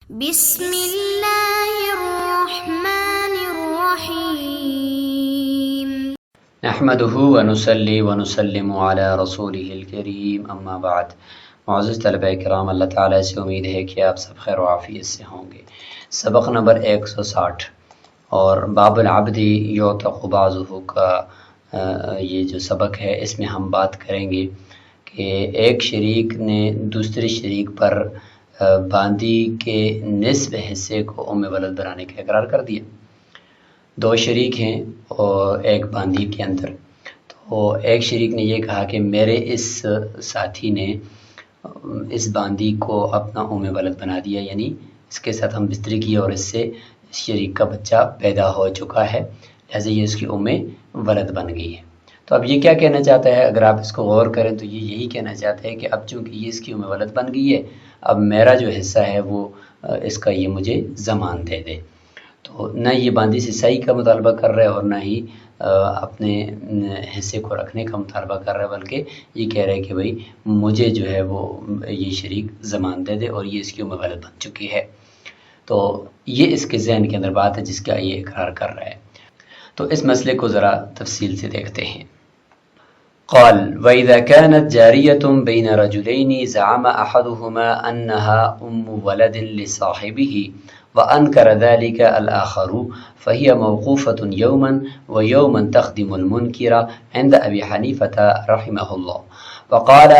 بسم اللہ الرحمن الرحیم نحمده ونصلي ونسلم على رسوله الکریم اما بعد۔ معزز طلبہ کرام، اللہ تعالیٰ سے امید ہے کہ آپ سب خیر و عافیت سے ہوں گے۔ سبق نمبر 160 اور باب العبد یعتق بعضہ کا یہ جو سبق ہے، اس میں ہم بات کریں گے کہ ایک شریک نے دوسرے شریک پر باندی کے نصف حصے کو ام ولد بنانے کا اقرار کر دیا۔ دو شریک ہیں اور ایک باندی کے اندر، تو ایک شریک نے یہ کہا کہ میرے اس ساتھی نے اس باندی کو اپنا ام ولد بنا دیا، یعنی اس کے ساتھ ہم بستری کی اور اس سے اس شریک کا بچہ پیدا ہو چکا ہے، لہذا یہ اس کی ام ولد بن گئی ہے۔ تو اب یہ کیا کہنا چاہتا ہے؟ اگر آپ اس کو غور کریں تو یہ یہی کہنا چاہتا ہے کہ اب چونکہ یہ اس کی ام ولد بن گئی ہے، اب میرا جو حصہ ہے وہ اس کا یہ مجھے ضمان دے دے۔ تو نہ یہ باندی سے صحیح کا مطالبہ کر رہا ہے اور نہ ہی اپنے حصے کو رکھنے کا مطالبہ کر رہا ہے، بلکہ یہ کہہ رہا ہے کہ بھئی مجھے جو ہے وہ یہ شریک ضمان دے دے اور یہ اس کی ام ولد بن چکی ہے۔ تو یہ اس کے ذہن کے اندر بات ہے جس کا یہ اقرار کر رہا ہے۔ تو اس مسئلے کو ذرا تفصیل سے دیکھتے ہیں۔ قال وَإِذَا كَانَتْ جَارِيَةٌ بَيْنَ رَجُلَيْنِ زَعَمَ أَحَدُهُمَا أَنَّهَا أُمُّ وَلَدٍ لِصَاحِبِهِ وَأَنْكَرَ ذَلِكَ الْآخَرُ فَهِيَ مَوْقُوفَةٌ يَوْمًا وَيَوْمًا تَخْدِمُ الْمُنْكِرَ عِنْدَ أَبِي حَنِيفَةَ رَحِمَهُ اللَّهُ وقال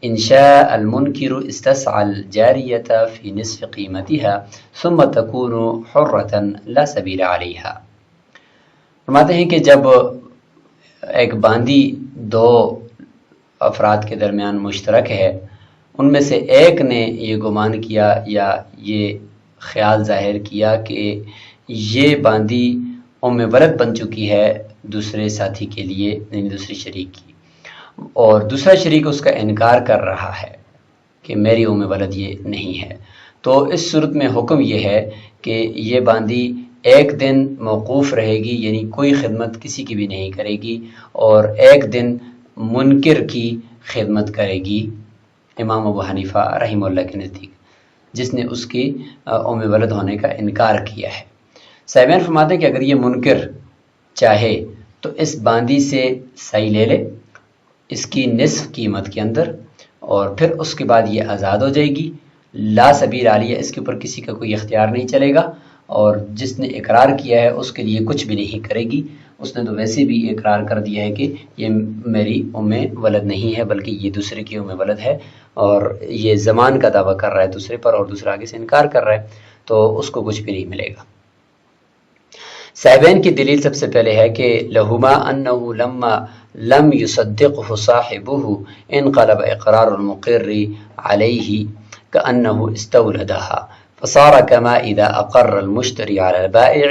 إن شاء المنكر استسعى الجارية في نصف قيمتها ثم تكون حرة لا سبيل عليها۔ فرماتے ہیں کہ جب ایک باندی دو افراد کے درمیان مشترک ہے، ان میں سے ایک نے یہ گمان کیا یا یہ خیال ظاہر کیا کہ یہ باندی ام ولد بن چکی ہے دوسرے ساتھی کے لیے، یعنی دوسری شریک کی، اور دوسرا شریک اس کا انکار کر رہا ہے کہ میری ام ولد یہ نہیں ہے، تو اس صورت میں حکم یہ ہے کہ یہ باندی ایک دن موقوف رہے گی، یعنی کوئی خدمت کسی کی بھی نہیں کرے گی، اور ایک دن منکر کی خدمت کرے گی، امام ابو حنیفہ رحمہ اللہ کے نزدیک، جس نے اس کی ام ولد ہونے کا انکار کیا ہے۔ صاحبین فرماتے ہیں کہ اگر یہ منکر چاہے تو اس باندی سے صحیح لے لے اس کی نصف قیمت کے اندر، اور پھر اس کے بعد یہ آزاد ہو جائے گی، لا سبیل علیہ، اس کے اوپر کسی کا کوئی اختیار نہیں چلے گا، اور جس نے اقرار کیا ہے اس کے لیے کچھ بھی نہیں کرے گی، اس نے تو ویسے بھی اقرار کر دیا ہے کہ یہ میری ام ولد نہیں ہے بلکہ یہ دوسرے کی ام ولد ہے، اور یہ ضمان کا دعویٰ کر رہا ہے دوسرے پر اور دوسرا آگے سے انکار کر رہا ہے، تو اس کو کچھ بھی نہیں ملے گا۔ صاحبین کی دلیل سب سے پہلے ہے کہ لہما انہ لما لم یصدقہ صاحبہ انقلب اقرار المقر علیہ کانہ استولدہا فصار كما اذا اقر المشتری على البائع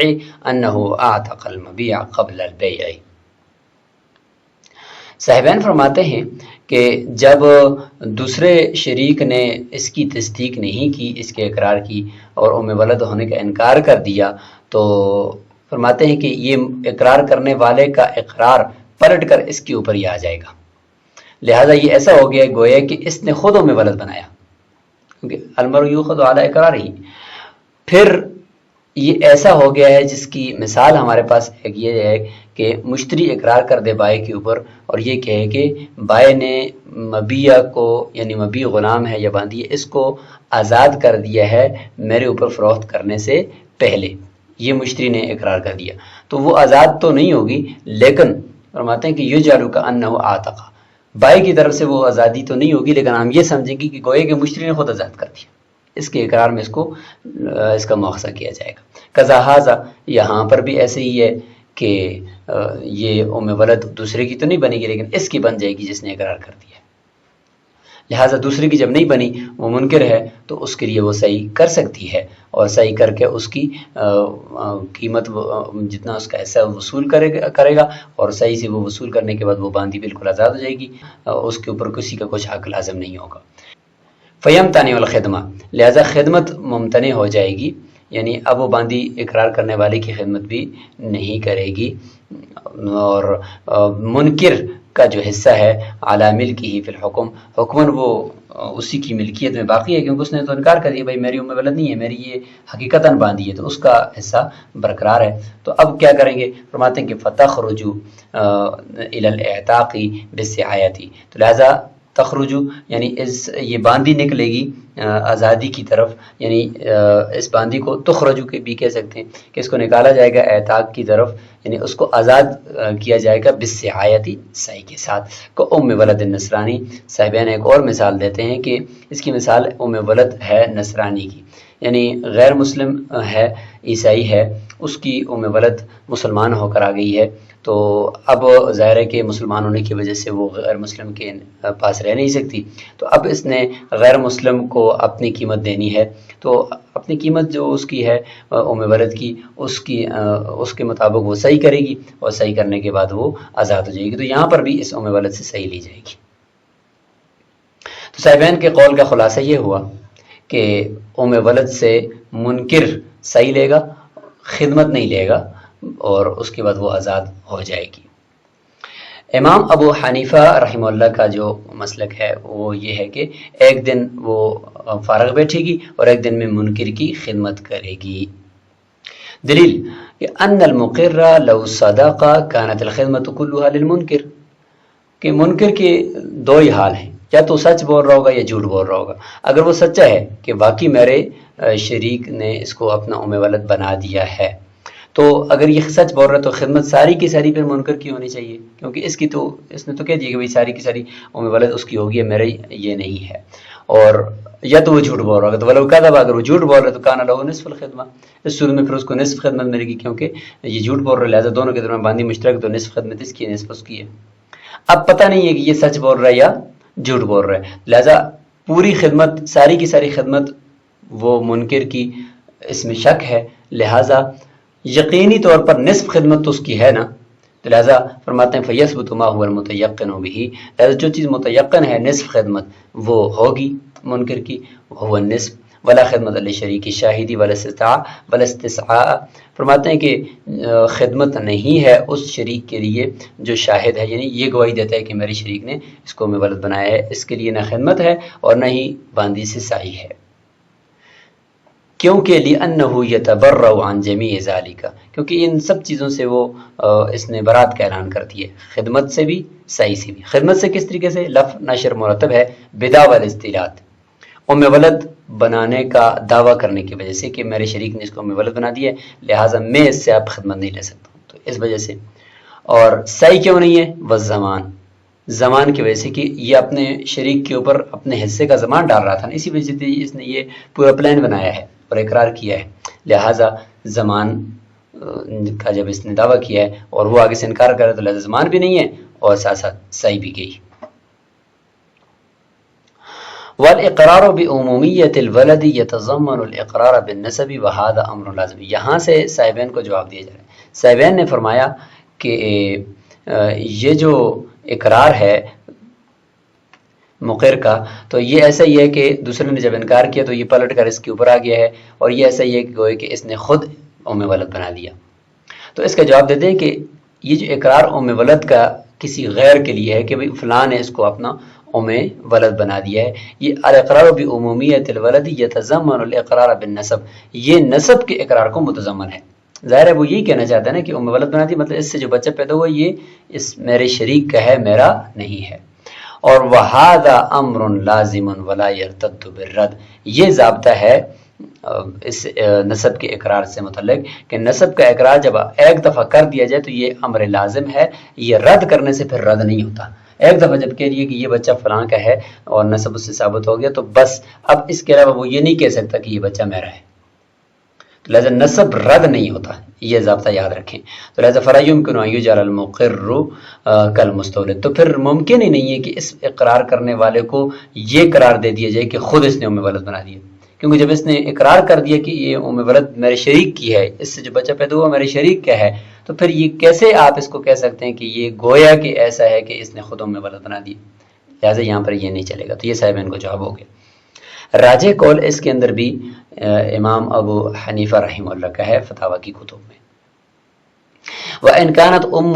انہ اعتق المبیع قبل البیع۔ صاحبین فرماتے ہیں کہ جب دوسرے شریک نے اس کی تصدیق نہیں کی، اس کے اقرار کی اور ام ولد ہونے کا انکار کر دیا، تو فرماتے ہیں کہ یہ اقرار کرنے والے کا اقرار پلٹ کر اس کے اوپر ہی آ جائے گا، لہذا یہ ایسا ہو گیا گویا کہ اس نے خود ام ولد بنایا، کیونکہ المرء یؤخذ علی اقرارہ۔ پھر یہ ایسا ہو گیا ہے جس کی مثال ہمارے پاس ایک یہ ہے کہ مشتری اقرار کر دے بائع کے اوپر اور یہ کہے کہ بائع نے مبیع کو، یعنی مبیع غلام ہے یا باندی ہے، اس کو آزاد کر دیا ہے میرے اوپر فروخت کرنے سے پہلے، یہ مشتری نے اقرار کر دیا، تو وہ آزاد تو نہیں ہوگی، لیکن فرماتے ہیں کہ یجعل کأنہ اعتق، بائع کی طرف سے وہ آزادی تو نہیں ہوگی لیکن ہم یہ سمجھیں گے کہ گویا کہ مشتری نے خود آزاد کر دیا، اس کے اقرار میں اس کا مواخذہ کیا جائے گا۔ قضا ھذا، یہاں پر بھی ایسے ہی ہے کہ یہ ام ولد دوسرے کی تو نہیں بنے گی لیکن اس کی بن جائے گی جس نے اقرار کر دیا، لہٰذا دوسرے کی جب نہیں بنی، وہ منکر ہے تو اس کے لیے وہ صحیح کر سکتی ہے، اور صحیح کر کے اس کی قیمت جتنا اس کا حصہ وصول کرے گا، اور صحیح سے وہ وصول کرنے کے بعد وہ باندی بالکل آزاد ہو جائے گی، اس کے اوپر کسی کا کچھ حق لازم نہیں ہوگا۔ فیمتنع الخدمہ، لہذا خدمت ممتنع ہو جائے گی، یعنی اب وہ باندی اقرار کرنے والے کی خدمت بھی نہیں کرے گی، اور منکر کا جو حصہ ہے علی ملکہ فی الحکم، حکماً وہ اسی کی ملکیت میں باقی ہے، کیونکہ اس نے تو انکار کر دیا بھائی میری ام ولد نہیں ہے، میری یہ حقیقتاً باندھی ہے، تو اس کا حصہ برقرار ہے۔ تو اب کیا کریں گے؟ فرماتے ہیں کہ فتخرجوا الی الاعتاق بالسعایۃ، تو لہذا تخرجو یعنی یہ باندھی نکلے گی آزادی کی طرف، یعنی اس باندھی کو تخرجو کے بھی کہہ سکتے ہیں کہ اس کو نکالا جائے گا اعتاق کی طرف، یعنی اس کو آزاد کیا جائے گا بالسعایۃ، صحیح کے ساتھ، کو ام ولد النصرانی۔ صاحبین ایک اور مثال دیتے ہیں کہ اس کی مثال ام ولد ہے نصرانی کی، یعنی غیر مسلم ہے، عیسائی ہے، اس کی ام ولد مسلمان ہو کر آ گئی ہے، تو اب ظاہر ہے کہ مسلمان ہونے کی وجہ سے وہ غیر مسلم کے پاس رہ نہیں سکتی، تو اب اس نے غیر مسلم کو اپنی قیمت دینی ہے، تو اپنی قیمت جو اس کی ہے ام ولد کی، اس کے مطابق وہ صحیح کرے گی، اور صحیح کرنے کے بعد وہ آزاد ہو جائے گی۔ تو یہاں پر بھی اس ام ولد سے صحیح لی جائے گی۔ تو صاحبین کے قول کا خلاصہ یہ ہوا کہ ام ولد سے منکر صحیح لے گا، خدمت نہیں لے گا، اور اس کے بعد وہ آزاد ہو جائے گی۔ امام ابو حنیفہ رحمہ اللہ کا جو مسلک ہے وہ یہ ہے کہ ایک دن وہ فارغ بیٹھے گی اور ایک دن میں منکر کی خدمت کرے گی۔ دلیل کہ ان المقر لو صدق كانت الخدمت كلها للمنکر، کہ منکر کے دو ہی حال ہیں، یا تو سچ بول رہا ہوگا یا جھوٹ بول رہا ہوگا۔ اگر وہ سچا ہے کہ واقعی میرے شریک نے اس کو اپنا ام ولد بنا دیا ہے، تو اگر یہ سچ بول رہا ہے تو خدمت ساری کی ساری پھر منکر کی ہونی چاہیے، کیونکہ اس نے تو کہہ دیا کہ بھائی ساری کی ساری ام ولد اس کی ہوگی، میرے یہ نہیں ہے۔ اور یا تو وہ جھوٹ بول رہا ہوگا، تو ولو کذب، اگر وہ جھوٹ بول رہا ہے تو کان لہ نصف الخدمہ، اس صورت میں پھر اس کو نصف خدمت ملے گی، کیونکہ یہ جھوٹ بول رہا ہے، لہٰذا دونوں کے درمیان باندھی مشترک، تو نصف خدمت اس کی ہے، نصف اس کی ہے۔ اب پتہ نہیں ہے کہ یہ سچ بول رہا ہے یا جھوٹ بول رہا ہے، لہٰذا پوری خدمت، ساری کی ساری خدمت وہ منکر کی، اس میں شک ہے، لہٰذا یقینی طور پر نصف خدمت تو اس کی ہے نا، تو لہٰذا فرماتے ہیں فَيَثْبُتُ مَا هُوَ الْمُتَيَقِّنُ بِهِ، لہٰذا جو چیز متیقن ہے نصف خدمت وہ ہوگی منکر کی، وہ النصف، ولا خدمت للشریک شاہدی ولا استسعاء، فرماتے ہیں کہ خدمت نہیں ہے اس شریک کے لیے جو شاہد ہے، یعنی یہ گواہی دیتا ہے کہ میرے شریک نے اس کو ام ولد بنایا ہے، اس کے لیے نہ خدمت ہے اور نہ ہی باندھی سے سائی ہے، کیونکہ لِأَنَّهُ يَتَبَرَّأُ عَنْ جَمِيعِ ذَلِكَ، کیونکہ ان سب چیزوں سے وہ اس نے برات کا اعلان کر دی ہے، خدمت سے بھی سائی سے بھی۔ خدمت سے کس طریقے سے؟ لفظ نشر مرتب ہے بِدَعْوَى الِاسْتِلَاط، ام ولد بنانے کا دعویٰ کرنے کی وجہ سے کہ میرے شریک نے اس کو ام ولد بنا دی ہے، لہٰذا میں اس سے آپ خدمت نہیں لے سکتا ہوں، تو اس وجہ سے۔ اور سائی کیوں نہیں ہے؟ والزمان، زمان کی وجہ سے کہ یہ اپنے شریک کے اوپر اپنے حصے کا زمان ڈال رہا تھا نا، اسی وجہ سے اس نے یہ پورا پلان بنایا ہے اور اقرار کیا ہے، لہٰذا زمان کا جب اس نے دعویٰ کیا ہے اور وہ آگے سے انکار کر رہا ہے تو لہٰذا زمان بھی نہیں ہے اور ساتھ ساتھ سائی بھی گئی۔ والاقرار بعمومیت الولد یتضمن الاقرار بالنسب وهذا امر لازم، یہاں سے صاحبین کو جواب دیا جا رہا ہے۔ صاحبین نے فرمایا کہ یہ جو اقرار ہے مقر کا، تو یہ ایسا ہی ہے کہ دوسرے نے جب انکار کیا تو یہ پلٹ کر اس کے اوپر آ گیا ہے، اور یہ ایسا ہی ہے کہ اس نے خود ام ولد بنا دیا۔ تو اس کا جواب دیتے ہیں کہ یہ جو اقرار ام ولد کا کسی غیر کے لیے ہے کہ بھئی فلاں نے اس کو اپنا ام ولد بنا دیا ہے، یہ الاقرار بعمومیت الولد یتضمن الاقرار بالنسب، یہ نسب کے اقرار کو متضمن ہے۔ ظاہر ہے وہ یہی کہنا چاہتا ہے نا کہ ام ولد بنا دی، مطلب اس سے جو بچہ پیدا ہوا یہ اس میرے شریک کا ہے، میرا نہیں ہے۔ اور وَهَذَا أَمْرٌ لَازِمٌ وَلَا يَرْتَدُّ بِالرَّدِّ، یہ ضابطہ ہے اس نسب کے اقرار سے متعلق کہ نسب کا اقرار جب ایک دفعہ کر دیا جائے تو یہ امر لازم ہے، یہ رد کرنے سے پھر رد نہیں ہوتا۔ ایک دفعہ جب کہہ لیے کہ یہ بچہ فلاں کا ہے اور نسب اس سے ثابت ہو گیا تو بس، اب اس کے علاوہ وہ یہ نہیں کہہ سکتا کہ یہ بچہ میرا ہے، تو لہذا نسب رد نہیں ہوتا، یہ ضابطہ یاد رکھیں۔ تو لہذا فَلَا يُمْكِنُ أَن يُجْعَلَ الْمُقِرُّ كَالْمُسْتَوْلِدِ، تو پھر ممکن ہی نہیں ہے کہ اس اقرار کرنے والے کو یہ قرار دے دیا جائے کہ خود اس نے ام ولد بنا دیا، کیونکہ جب اس نے اقرار کر دیا کہ یہ ام ولد میرے شریک کی ہے، اس سے جو بچہ پیدا ہوا میرے شریک کا ہے، تو پھر یہ کیسے آپ اس کو کہہ سکتے ہیں کہ یہ گویا کہ ایسا ہے کہ اس نے خود ام ولد بنا دی، لہٰذا یہاں پر یہ نہیں چلے گا۔ تو یہ صاحبین کو جواب ہو گیا۔ راجح قول اس کے اندر بھی امام ابو حنیفہ رحمہ اللہ کا ہے فتاوی کی کتب میں۔ وَإِنْ كَانَتْ أُمُّ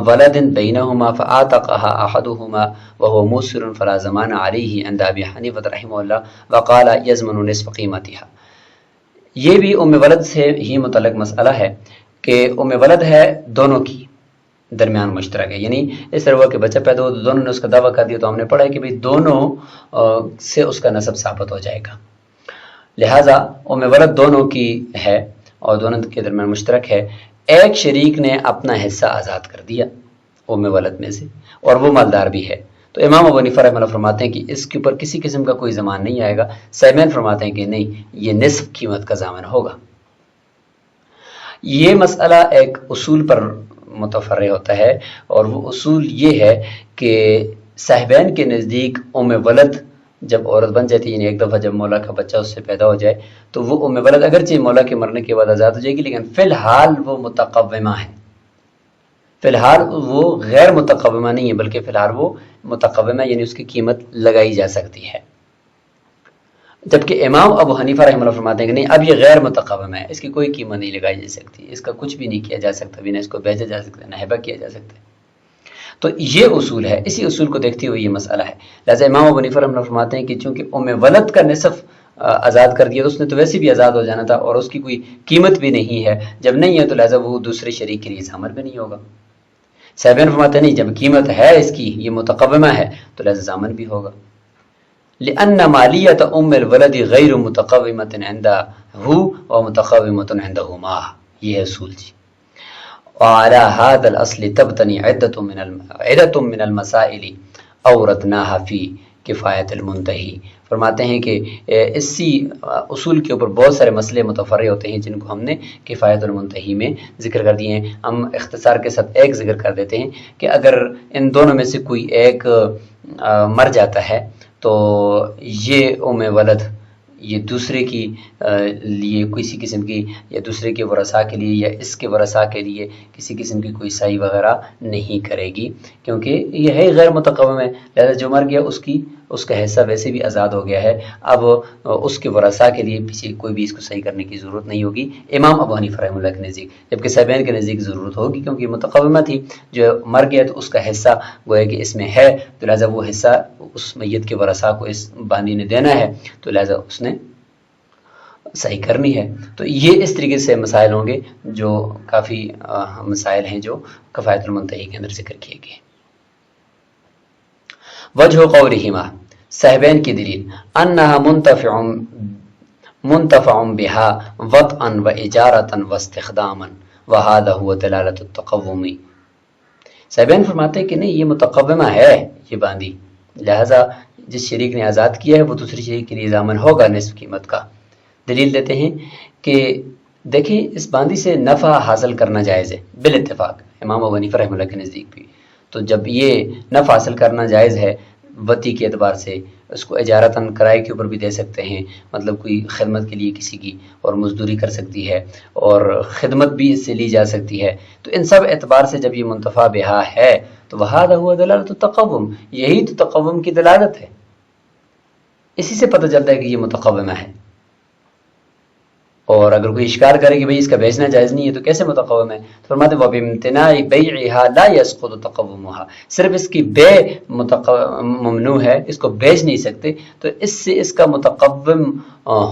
وَلَدٍ بَيْنَهُمَا فَآتَقَهَا أَحَدُهُمَا وَهُوَ مُوسِرٌ فَلَا زَمَانَ عَلَيْهِ عند أبي حنیفة رحمہ اللہ وقال يزمن نصف قیمتها۔ یہ بھی ام ولد سے ہی متعلق مسئلہ ہے کہ ام ولد ہے دونوں کی درمیان مشترک ہے، یعنی اس طرح ہوا کہ بچہ پیدا ہو تو دونوں نے اس کا دعویٰ کر دیا، تو ہم نے پڑھا ہے کہ بھئی دونوں سے اس کا نسب ثابت ہو جائے گا، لہٰذا ام ولد دونوں کی ہے اور دونوں کے درمیان مشترک ہے۔ ایک شریک نے اپنا حصہ آزاد کر دیا ام ولد میں سے اور وہ مالدار بھی ہے، تو امام ابو حنیفہ رحمہ اللہ فرماتے ہیں کہ اس کے اوپر کسی قسم کا کوئی ضمان نہیں آئے گا۔ سیمین فرماتے ہیں کہ نہیں، یہ نصف قیمت کا ضامن ہوگا۔ یہ مسئلہ ایک اصول پر متفرع ہوتا ہے، اور وہ اصول یہ ہے کہ صاحبین کے نزدیک ام ولد جب عورت بن جاتی ہے، یعنی ایک دفعہ جب مولا کا بچہ اس سے پیدا ہو جائے تو وہ ام ولد اگرچہ مولا کے مرنے کے بعد آزاد ہو جائے گی، لیکن فی الحال وہ متقومہ ہے، فی الحال وہ غیر متقومہ نہیں ہے، بلکہ فی الحال وہ متقومہ یعنی اس کی قیمت لگائی جا سکتی ہے۔ جبکہ امام ابو حنیفہ رحمہ اللہ فرماتے ہیں کہ نہیں، اب یہ غیر متقومہ ہے، اس کی کوئی قیمت نہیں لگائی جا سکتی، اس کا کچھ بھی نہیں کیا جا سکتا، بھی نہ اس کو بیچا جا سکتا نہ ہبہ کیا جا سکتا۔ تو یہ اصول ہے، اسی اصول کو دیکھتے ہوئے یہ مسئلہ ہے۔ لہٰذا امام ابو حنیفہ رحمہ اللہ فرماتے ہیں کہ چونکہ ام ولد کا نصف آزاد کر دیا تو اس نے تو ویسے بھی آزاد ہو جانا تھا، اور اس کی کوئی قیمت بھی نہیں ہے، جب نہیں ہے تو لہٰذا وہ دوسرے شریک کے لیے ضامن بھی نہیں ہوگا۔ صاحبین فرماتے ہیں نہیں، جب قیمت ہے اس کی، یہ متقومہ ہے، تو لہٰذا ضامن بھی ہوگا۔ لأن مالیت ام الولد غیر متقومۃ عندہ ومتقومۃ عندہما، یہ ہے اصول جی۔ وعلى هذا الاصل تبتني عدة من المسائل اوردناها في کفایت المنتہی۔ فرماتے ہیں کہ اسی اصول کے اوپر بہت سارے مسئلے متفرع ہوتے ہیں جن کو ہم نے کفایت المنتہی میں ذکر کر دیے ہیں۔ ہم اختصار کے ساتھ ایک ذکر کر دیتے ہیں کہ اگر ان دونوں میں سے کوئی ایک مر جاتا ہے تو یہ ام ولد یہ دوسرے کی لیے کسی قسم کی، یا دوسرے کے ورثاء کے لیے یا اس کے ورثاء کے لیے کسی قسم کی کوئی سعی وغیرہ نہیں کرے گی، کیونکہ یہ ہے غیر متقوم ہے، لہذا جو مر گیا اس کا حصہ ویسے بھی آزاد ہو گیا ہے، اب اس کے ورثاء کے لیے پیچھے کوئی بھی اس کو صحیح کرنے کی ضرورت نہیں ہوگی امام ابو حنیفہ رحمہ اللہ کے نزدیک، جبکہ صاحبین کے نزدیک ضرورت ہوگی، کیونکہ متقومہ تھی، جو مر گیا تو اس کا حصہ گویا کہ اس میں ہے، تو لہذا وہ حصہ اس میت کے ورثاء کو اس باندی نے دینا ہے، تو لہذا اس نے صحیح کرنی ہے۔ تو یہ اس طریقے سے مسائل ہوں گے، جو کافی مسائل ہیں جو کفایت المنتہی کے اندر ذکر کیے گئے۔ وجہ قولہما، صاحبین کی دلیل، انہا منتفع بها وطئا و اجارتا و استخداما وهذا هو دلالت التقومی۔ صاحبین فرماتے ہیں کہ نہیں، یہ متقومہ ہے یہ باندی، لہذا جس شریک نے آزاد کیا ہے وہ دوسری شریک کے لیے ضامن ہوگا نصف قیمت کا۔ دلیل دیتے ہیں کہ دیکھیں اس باندی سے نفع حاصل کرنا جائز ہے بالاتفاق امام ابو حنیفہ رحمہ اللہ کے نزدیک بھی، تو جب یہ نفع حاصل کرنا جائز ہے وطی کے اعتبار سے، اس کو اجارتاً کرائے کے اوپر بھی دے سکتے ہیں، مطلب کوئی خدمت کے لیے کسی کی اور مزدوری کر سکتی ہے اور خدمت بھی اس سے لی جا سکتی ہے، تو ان سب اعتبار سے جب یہ منتفع بہا ہے تو وہذا ہوا دلالت التقوم، یہی تو تقوم کی دلالت ہے، اسی سے پتہ چلتا ہے کہ یہ متقومہ ہے۔ اور اگر کوئی اشکار کرے کہ بھئی اس کا بیچنا جائز نہیں ہے تو کیسے متقوم ہے، تو فرماتے ہیں وَبِامْتِنَاعِ بَيْعِهَا لَا يَسْقُطُ تَقَوُّمُهَا، صرف اس کی بے ممنوع ہے، اس کو بیچ نہیں سکتے، تو اس سے اس کا متقوم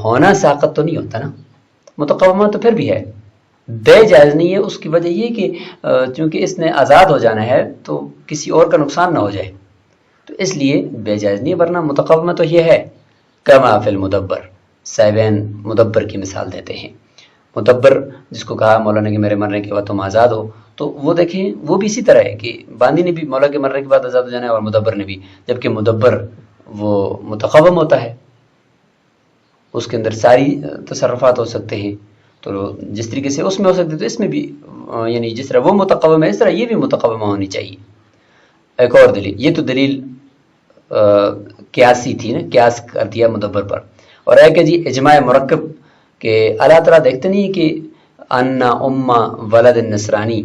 ہونا ساقط تو نہیں ہوتا نا، متقومہ تو پھر بھی ہے، بے جائز نہیں ہے، اس کی وجہ یہ کہ چونکہ اس نے آزاد ہو جانا ہے تو کسی اور کا نقصان نہ ہو جائے، تو اس لیے بے جائز نہیں ہے، ورنہ متقومہ تو یہ ہے۔ کما فی المدبر، صاحبین مدبر کی مثال دیتے ہیں، مدبر جس کو کہا مولانا کہ میرے مرنے کے بعد تم آزاد ہو، تو وہ دیکھیں وہ بھی اسی طرح ہے کہ باندی نے بھی مولا کے مرنے کے بعد آزاد ہو جانا ہے اور مدبر نے بھی، جبکہ مدبر وہ متقوم ہوتا ہے، اس کے اندر ساری تصرفات ہو سکتے ہیں، تو جس طریقے سے اس میں ہو سکتے تو اس میں بھی، یعنی جس طرح وہ متقوم ہے اس طرح یہ بھی متقومہ ہونی چاہیے۔ ایک اور دلیل، یہ تو دلیل قیاسی تھی نا، قیاس کر دیا مدبر پر، اور ہے کہ جی اجماع مرکب کہ اللہ تعالیٰ دیکھتے نہیں کہ ان ام ولد نصرانی،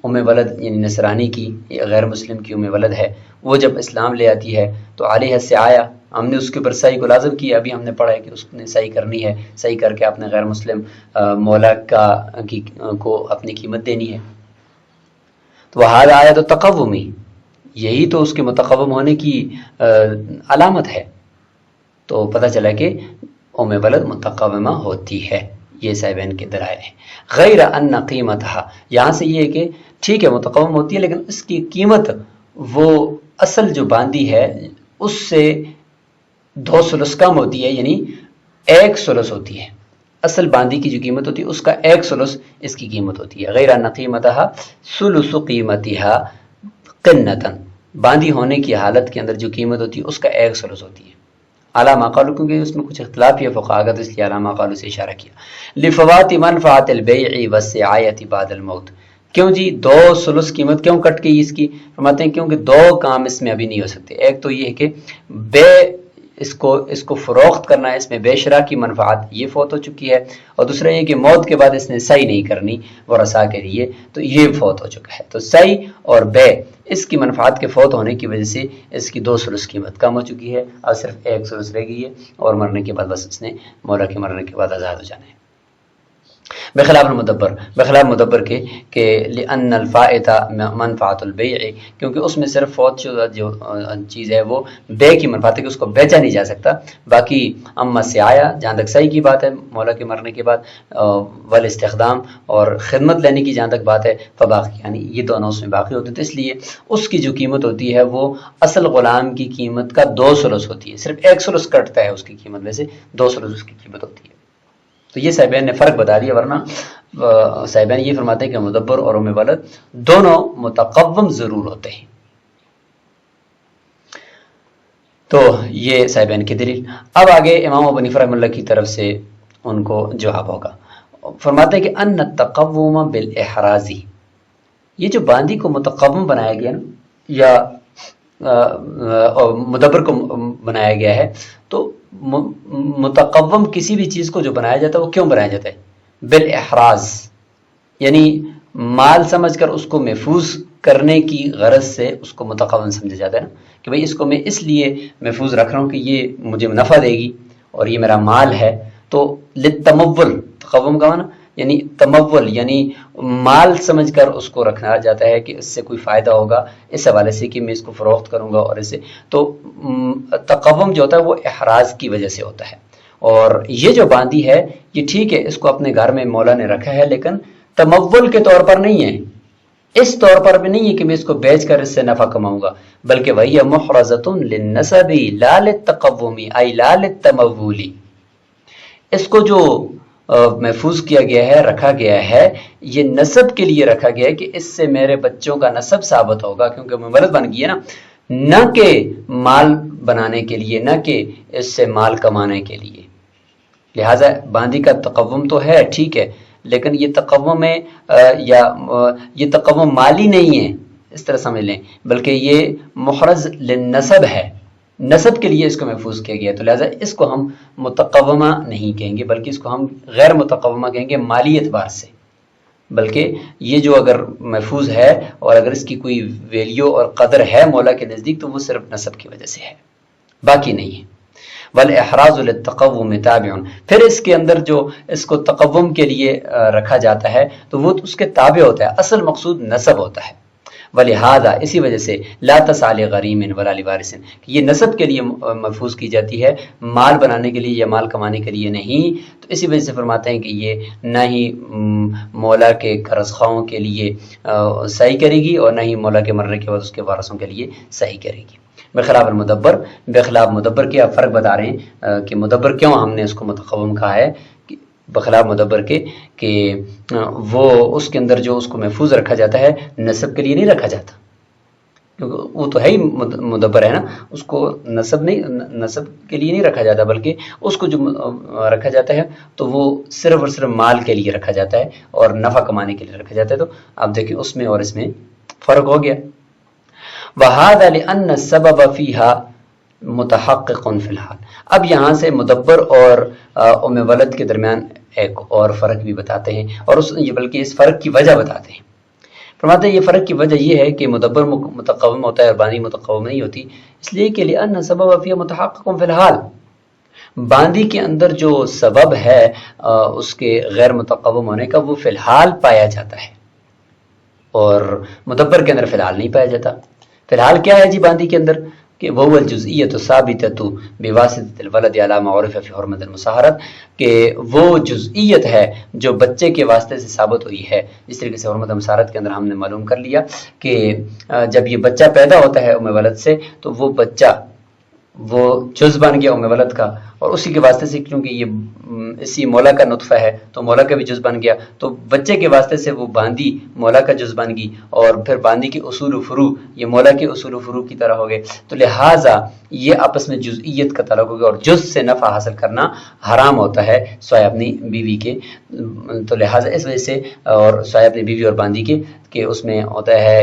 ام ولد یعنی نصرانی کی، غیر مسلم کی ام ولد ہے، وہ جب اسلام لے آتی ہے تو علیہ سے آیا، ہم نے اس کے اوپر صحیح کو لازم کیا، ابھی ہم نے پڑھا ہے کہ اس نے صحیح کرنی ہے، صحیح کر کے اپنے غیر مسلم مولا کو اپنی قیمت دینی ہے، تو وہ آیت تقومی، یہی تو اس کے متقوم ہونے کی علامت ہے. تو پتہ چلا کہ ام ولد متقومہ ہوتی ہے. یہ صاحبین کے دلائل ہیں. غیر ان قیمتها، یہاں سے یہ ہے کہ ٹھیک ہے متقوم ہوتی ہے لیکن اس کی قیمت وہ اصل جو باندی ہے اس سے 2 ثلث کم ہوتی ہے، یعنی 1 ثلث ہوتی ہے. اصل باندی کی جو قیمت ہوتی ہے اس کا 1 ثلث اس کی قیمت ہوتی ہے. غیر ان قیمتها ثلث قیمتها قنتا، باندی ہونے کی حالت کے اندر جو قیمت ہوتی ہے اس کا 1 ثلث ہوتی ہے. اعلیٰ مقالو، کیونکہ اس میں کچھ اختلاف ہے فقہا کا، تو اس لیے اعلیٰ مقالو سے اشارہ کیا. لفوات منفعت البیع والسعایۃ بعد الموت، کیوں جی 2 ثلث قیمت کیوں کٹ گئی اس کی؟ فرماتے ہیں کیونکہ 2 کام اس میں ابھی نہیں ہو سکتے. ایک تو یہ ہے کہ بے اس کو فروخت کرنا ہے، اس میں بے شراء کی منفعت یہ فوت ہو چکی ہے، اور دوسرا یہ کہ موت کے بعد اس نے سعی نہیں کرنی ورثاء کے لیے، تو یہ فوت ہو چکا ہے. تو سعی اور بے اس کی منفعت کے فوت ہونے کی وجہ سے اس کی 2 ثلث قیمت کم ہو چکی ہے، اور صرف 1 ثلث رہ گئی ہے، اور مرنے کے بعد بس اس نے مولا کے مرنے کے بعد آزاد ہو جانا ہے. بخلاف مدبر کے کہ لأن الفائت منفعت البیع، کیونکہ اس میں صرف فوت شدہ جو چیز ہے وہ بے کی منفعت ہے کہ اس کو بیچا نہیں جا سکتا. باقی اما سعایا، جہاں تک صحیح کی بات ہے مولا کے مرنے کے بعد، والاستخدام اور خدمت لینے کی جہاں تک بات ہے، فباقی یعنی یہ دونوں اس میں باقی ہوتے ہیں. تو اس لیے اس کی جو قیمت ہوتی ہے وہ اصل غلام کی قیمت کا 2 ثلث ہوتی ہے، صرف 1 ثلث کٹتا ہے اس کی قیمت میں سے، 2 ثلث اس کی قیمت ہوتی ہے. تو یہ صاحبین نے فرق بتا دیا، ورنہ صاحبین یہ فرماتے ہیں کہ مدبر اور ام ولد دونوں متقوم ضرور ہوتے ہیں. تو یہ صاحبین کی دلیل. اب آگے امام ابو حنیفہ رحمہ اللہ کی طرف سے ان کو جواب ہوگا. فرماتے ہیں کہ ان التقوم بالاحراز، یہ جو باندی کو متقوم بنایا گیا نا، یا مدبر کو بنایا گیا ہے، تو متقوم کسی بھی چیز کو جو بنایا جاتا ہے وہ کیوں بنایا جاتا ہے؟ بالاحراز، یعنی مال سمجھ کر اس کو محفوظ کرنے کی غرض سے اس کو متقوم سمجھا جاتا ہے نا، کہ بھئی اس کو میں اس لیے محفوظ رکھ رہا ہوں کہ یہ مجھے نفع دے گی اور یہ میرا مال ہے. تو للتمول، تقوم کا معنی یعنی تمول، یعنی مال سمجھ کر اس کو رکھنا جاتا ہے کہ اس سے کوئی فائدہ ہوگا اس حوالے سے کہ میں اس کو فروخت کروں گا، اور اسے تو تقوم جو ہوتا ہے وہ احراز کی وجہ سے ہوتا ہے. اور یہ جو باندی ہے یہ ٹھیک ہے اس کو اپنے گھر میں مولا نے رکھا ہے، لیکن تمول کے طور پر نہیں ہے، اس طور پر بھی نہیں ہے کہ میں اس کو بیچ کر اس سے نفع کماؤں گا، بلکہ وہی محرزۃ للنسب لا للتقوم ای لا للتمول. اس کو جو محفوظ کیا گیا ہے، رکھا گیا ہے، یہ نسب کے لیے رکھا گیا ہے کہ اس سے میرے بچوں کا نسب ثابت ہوگا، کیونکہ ممرد بن گئی ہے نا، نہ کہ مال بنانے کے لیے، نہ کہ اس سے مال کمانے کے لیے. لہٰذا باندی کا تقوم تو ہے ٹھیک ہے، لیکن یہ تقوم میں یا یہ تقوم مالی نہیں ہے اس طرح سمجھ لیں، بلکہ یہ محرز للنسب ہے، نسب کے لیے اس کو محفوظ کیا گیا. تو لہٰذا اس کو ہم متقومہ نہیں کہیں گے، بلکہ اس کو ہم غیر متقومہ کہیں گے مالی اعتبار سے. بلکہ یہ جو اگر محفوظ ہے اور اگر اس کی کوئی ویلیو اور قدر ہے مولا کے نزدیک، تو وہ صرف نسب کی وجہ سے ہے، باقی نہیں ہے. والاحراز للتقوم تابع، پھر اس کے اندر جو اس کو تقوم کے لیے رکھا جاتا ہے تو وہ اس کے تابع ہوتا ہے، اصل مقصود نسب ہوتا ہے. ولہذا اسی وجہ سے لا تسال غریم ولا لوارث، یہ نسب کے لیے محفوظ کی جاتی ہے، مال بنانے کے لیے یا مال کمانے کے لیے نہیں. تو اسی وجہ سے فرماتے ہیں کہ یہ نہ ہی مولا کے قرض خواہوں کے لیے صحیح کرے گی، اور نہ ہی مولا کے مرنے کے بعد اس کے وارثوں کے لیے صحیح کرے گی. بخلاف مدبر کے آپ فرق بتا رہے ہیں کہ مدبر کیوں ہم نے اس کو متقوم کہا ہے، بخلاف مدبر کے کہ وہ اس کے اندر جو اس کو محفوظ رکھا جاتا ہے نسب کے لیے نہیں رکھا جاتا، کیونکہ وہ تو ہے ہی مدبر ہے نا، اس کو نسب کے لیے نہیں رکھا جاتا، بلکہ اس کو جو رکھا جاتا ہے تو وہ صرف اور صرف مال کے لیے رکھا جاتا ہے اور نفع کمانے کے لیے رکھا جاتا ہے. تو آپ دیکھیں اس میں اور اس میں فرق ہو گیا. وَهَذَا لِأَنَّ السَّبَبَ فِيهَا مُتَحَقِّقٌ فِي الْحَالِ. اب یہاں سے مدبر اور ام ولد کے درمیان ایک اور فرق بھی بتاتے ہیں، اور بلکہ اس فرق کی وجہ بتاتے ہیں. فرماتے ہیں یہ فرق کی وجہ یہ ہے کہ مدبر متقوم ہوتا ہے اور باندی متقوم نہیں ہوتی، اس لیے کہ لِأَنَّ السَّبَبَ فِيهَا مُتَحَقِّقٌ فِي الْحَالِ، باندی کے اندر جو سبب ہے اس کے غیر متقوم ہونے کا وہ فی الحال پایا جاتا ہے. اور مدبر کے اندر فی الحال نہیں پایا جاتا. فی الحال کیا ہے جی باندی کے اندر کہ وہ الجزئیت ثابتۃ بواسطۃ الولد علی ما عرف فی حرمۃ المصاہرۃ، کہ وہ جزئیت ہے جو بچے کے واسطے سے ثابت ہوئی ہے، جس طریقے سے حرمت المصاہرت کے اندر ہم نے معلوم کر لیا کہ جب یہ بچہ پیدا ہوتا ہے ام ولد سے تو وہ بچہ وہ جز بن گیا ام ولد کا، اور اسی کے واسطے سے کیونکہ یہ اسی مولا کا نطفہ ہے تو مولا کا بھی جز بن گیا، تو بچے کے واسطے سے وہ باندی مولا کا جز بن گئی، اور پھر باندی کے اصول و فروع یہ مولا کے اصول و فروع کی طرح ہو گئے. تو لہٰذا یہ آپس میں جزئیت کا تعلق ہو گیا، اور جز سے نفع حاصل کرنا حرام ہوتا ہے سوائے اپنی بیوی کے. تو لہٰذا اس وجہ سے اور سوائے اپنی بیوی اور باندی کے کہ اس میں ہوتا ہے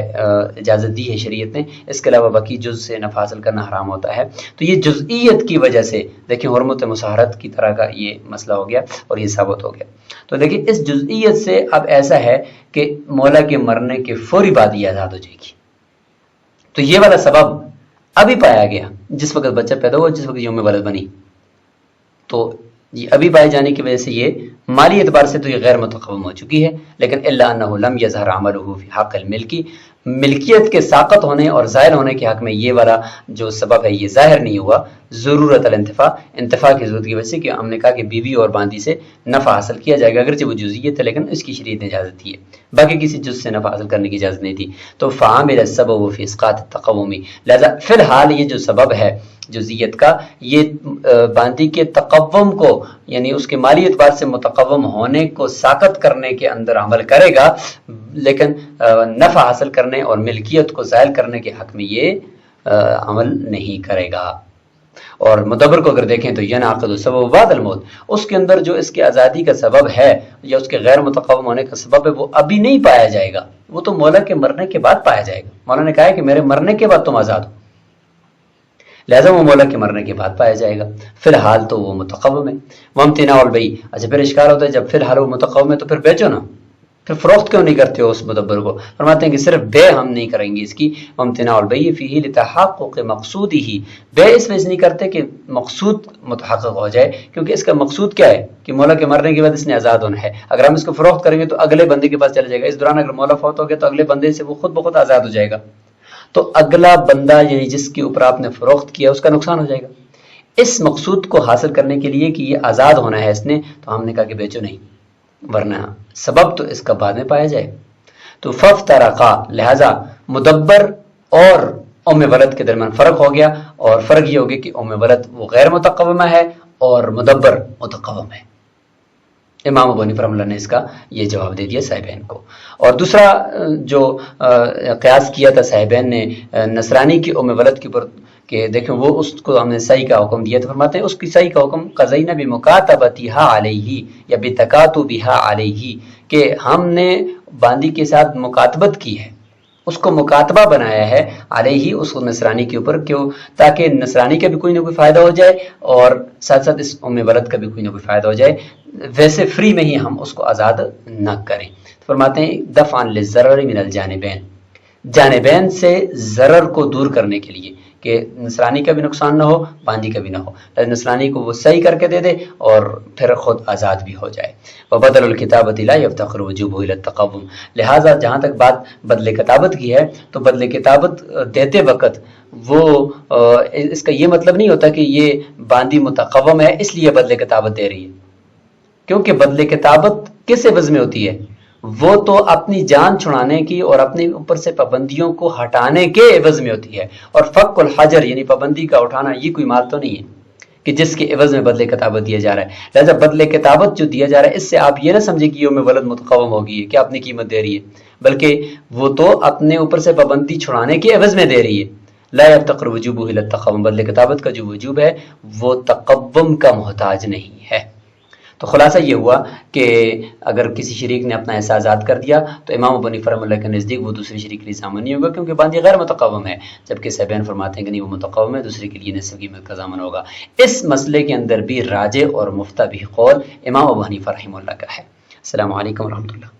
اجازت دی ہے شریعت نے، اس کے علاوہ باقی جز سے نفع حاصل کرنا حرام ہوتا ہے. تو یہ جزئیت کی وجہ سے دیکھیں حرمت مصاہرت کی طرح کا یہ مسئلہ ہو گیا اور یہ ثابت ہو گیا. تو دیکھیں اس جزئیت سے اب ایسا ہے کہ مولا کے مرنے کے فوری بعد یہ آزاد ہو جائے گی. تو یہ والا سبب ابھی پایا گیا جس وقت بچہ پیدا ہوا، جس وقت یہ ام ولد بنی، تو یہ ابھی پائے جانے کی وجہ سے یہ مالی اعتبار سے تو یہ غیر متقوم ہو چکی ہے، لیکن الا انہ لم یظہر عملہ فی حق الملکی، ملکیت کے ساقط ہونے اور ظاہر ہونے کے حق میں یہ والا جو سبب ہے یہ ظاہر نہیں ہوا. ضرورت الانتفاع، انتفاع کی ضرورت کی وجہ سے کہ ہم نے کہا کہ بیوی اور باندی سے نفع حاصل کیا جائے گا، اگرچہ وہ جزئیت ہے لیکن اس کی شریعت نے اجازت دی ہے، باقی کسی جز سے نفع حاصل کرنے کی اجازت نہیں تھی. تو فعامل السبب فی اسقاط التقومی، لہذا فی الحال یہ جو سبب ہے جزئیت کا یہ باندی کے تقوم کو یعنی اس کے مالی اعتبار سے متقوم ہونے کو ساقط کرنے کے اندر عمل کرے گا، لیکن نفع حاصل کرنے اور ملکیت کو زائل کرنے کے حق میں یہ عمل نہیں کرے گا. اور مدبر کو اگر دیکھیں تو ینعقد السبب بعد الموت، اس کے اندر جو اس کے آزادی کا سبب ہے یا اس کے غیر متقوم ہونے کا سبب ہے وہ ابھی نہیں پایا جائے گا، وہ تو مولا کے مرنے کے بعد پایا جائے گا. مولا نے کہا ہے کہ میرے مرنے کے بعد تم آزاد ہو، لہذا وہ مولا کے مرنے کے بعد پایا جائے گا. فی الحال تو وہ متقوم ہے. وامتناع البیع، اچھا پھر اشکال ہوتا ہے جب فی الحال وہ متقوم ہے تو پھر بیچو نا، پھر فروخت کیوں نہیں کرتے ہو اس مدبر کو؟ فرماتے ہیں کہ صرف بے ہم نہیں کریں گے اس کی. وامتناع البیع فیہ لتحقق مقصودہ، بے اس وجہ سے نہیں کرتے کہ مقصود متحقق ہو جائے، کیونکہ اس کا مقصود کیا ہے کہ مولا کے مرنے کے بعد اس نے آزاد ہونا ہے. اگر ہم اس کو فروخت کریں گے تو اگلے بندے کے پاس چلا جائے گا، اس دوران اگر مولا فوت ہو گیا تو اگلے بندے سے وہ خود بخود آزاد ہو جائے گا، تو اگلا بندہ یعنی جس کے اوپر آپ نے فروخت کیا اس کا نقصان ہو جائے گا. اس مقصود کو حاصل کرنے کے لیے کہ یہ آزاد ہونا ہے اس نے، تو ہم نے کہا کہ بیچو نہیں، ورنہ سبب تو اس کا بعد میں پایا جائے. تو فافترقا، لہذا مدبر اور ام ولد کے درمیان فرق ہو گیا، اور فرق یہ ہو گیا کہ ام ولد وہ غیر متقومہ ہے اور مدبر متقوم ہے. امام ابو حنیفہ رحمۃ اللہ نے اس کا یہ جواب دے دیا صاحبین کو. اور دوسرا جو قیاس کیا تھا صاحبین نے نصرانی کی ام ولد کے اوپر کہ دیکھیں وہ اس کو ہم نے صحیح کا حکم دیا تو فرماتے ہیں اس کی صحیح کا حکم قضینا بمکاتبتھا علیہ یا بتکاتبھا علیہ، کہ ہم نے باندی کے ساتھ مکاتبت کی ہے، اس کو مکاتبہ بنایا ہے علیہ اس نصرانی کے اوپر، کیوں؟ تاکہ نصرانی کا بھی کوئی نہ کوئی فائدہ ہو جائے اور ساتھ ساتھ اس ام ولد کا بھی کوئی نہ کوئی فائدہ ہو جائے، ویسے فری میں ہی ہم اس کو آزاد نہ کریں. فرماتے ہیں دفعا للضرر من الجانبین، جانبین سے ضرر کو دور کرنے کے لیے کہ نصرانی کا بھی نقصان نہ ہو باندی کا بھی نہ ہو، نصرانی کو وہ صحیح کر کے دے دے اور پھر خود آزاد بھی ہو جائے. وبدل الکتابۃ لا یفتقر وجوبہ الی التقوم، لہٰذا جہاں تک بات بدل کتابت کی ہے تو بدل کتابت دیتے وقت وہ اس کا یہ مطلب نہیں ہوتا کہ یہ باندی متقوم ہے اس لیے بدل کتابت دے رہی ہے، کیونکہ بدل کتابت کس عوض میں ہوتی ہے؟ وہ تو اپنی جان چھڑانے کی اور اپنے اوپر سے پابندیوں کو ہٹانے کے عوض میں ہوتی ہے، اور فک الحجر یعنی پابندی کا اٹھانا یہ کوئی مال تو نہیں ہے کہ جس کے عوض میں بدل کتابت دیا جا رہا ہے. لہذا بدل کتابت جو دیا جا رہا ہے اس سے آپ یہ نہ سمجھیں کہ یہ ام ولد متقوم ہوگی کہ اپنی قیمت دے رہی ہے، بلکہ وہ تو اپنے اوپر سے پابندی چھڑانے کے عوض میں دے رہی ہے. لا یفتقر وجوبہ الی التقوم، بدل کتابت کا جو وجوب ہے وہ تقوم کا محتاج نہیں ہے. تو خلاصہ یہ ہوا کہ اگر کسی شریک نے اپنا حصہ آزاد کر دیا تو امام ابو حنیفہ رحمۃ اللہ کے نزدیک وہ دوسرے شریک کے لیے ضامن نہیں ہوگا، کیونکہ باندی غیر متقوم ہے، جبکہ صاحبین فرماتے ہیں کہ نہیں وہ متقوم ہے، دوسرے کے لیے نصف قیمت کا ضامن ہوگا. اس مسئلے کے اندر بھی راجح اور مفتہ بھی قول امام ابو حنیفہ رحمہ اللہ کا ہے. السلام علیکم ورحمۃ اللہ.